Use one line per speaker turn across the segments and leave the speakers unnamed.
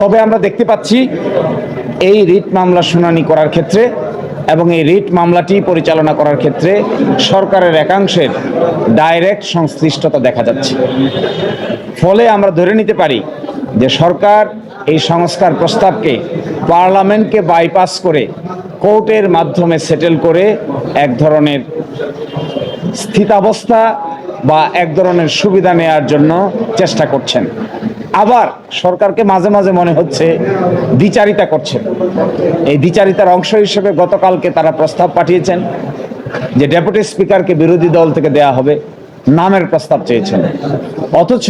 তবে আমরা দেখতে পাচ্ছি এই রিট মামলা শুনানি করার ক্ষেত্রে এবং এই রিট মামলাটি পরিচালনা করার ক্ষেত্রে সরকারের একাংশের ডাইরেক্ট সংশ্লিষ্টতা দেখা যাচ্ছে। ফলে আমরা ধরে নিতে পারি যে সরকার এই সংস্কার প্রস্তাবকে পার্লামেন্টকে বাইপাস করে কোর্টের মাধ্যমে সেটেল করে এক ধরনের স্থিতাবস্থা বা এক ধরনের সুবিধা নেয়ার জন্য চেষ্টা করছেন। আবার সরকারকে মাঝে মাঝে মনে হচ্ছে দ্বিচারিতা করছেন। এই দ্বিচারিতার অংশ হিসেবে গতকালকে তারা প্রস্তাব পাঠিয়েছেন যে ডেপুটি স্পিকারকে বিরোধী দল থেকে দেয়া হবে, নামের প্রস্তাব চেয়েছেন। অথচ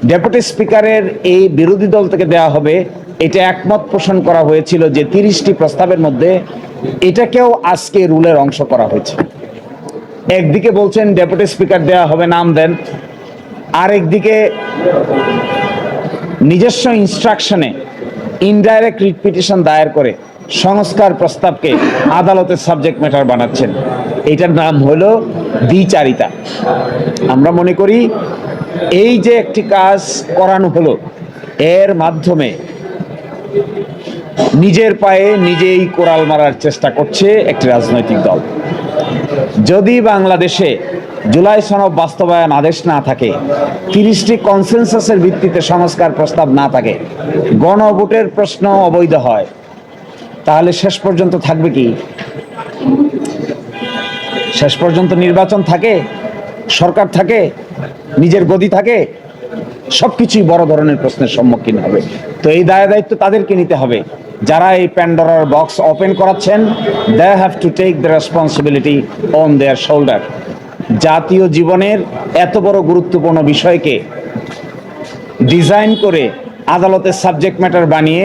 ডেপুটি স্পিকারের এই বিরোধী দল থেকে দেয়া হবে এটা একমত পোষণ করা হয়েছিল যে 30টি প্রস্তাবের মধ্যে এটাকেও আজকে রুলের অংশ করা হয়েছে। একদিকে বলছেন ডেপুটি স্পিকার দেয়া হবে, নাম দেন, আরেকদিকে নিজস্ব ইনস্ট্রাকশনে ইনডাইরেক্ট রিট পিটিশন দায়ের করে সংস্কার প্রস্তাবকে আদালতের সাবজেক্ট ম্যাটার বানাচ্ছেন। এটার নাম হলো দ্বিচারিতা। আমরা মনে করি এই যে একটি কাজ করানো হলো, এর মাধ্যমে নিজের পায়ে নিজেই কোড়াল মারার চেষ্টা করছে একটি রাজনৈতিক দল। যদি বাংলাদেশে জুলাই সনদ বাস্তবায়ন আদেশ না থাকে, 30টি কনসেনসাসের ভিত্তিতে সংস্কার প্রস্তাব না থাকে, গণভোটের প্রশ্ন অবৈধ হয়, তাহলে শেষ পর্যন্ত থাকবে কি? শেষ পর্যন্ত নির্বাচন থাকে, সরকার থাকে, নিজের গদি থাকে, সবকিছুই বড় ধরনের প্রশ্নের সম্মুখীন হবে। তো এই দায়িত্ব তাদেরকে নিতে হবে যারা এই প্যান্ডোরার বক্স ওপেন করাচ্ছেন। They have to take the responsibility on their shoulder. জাতীয় জীবনের এত বড় গুরুত্বপূর্ণ বিষয়কে ডিজাইন করে আদালতের সাবজেক্ট ম্যাটার বানিয়ে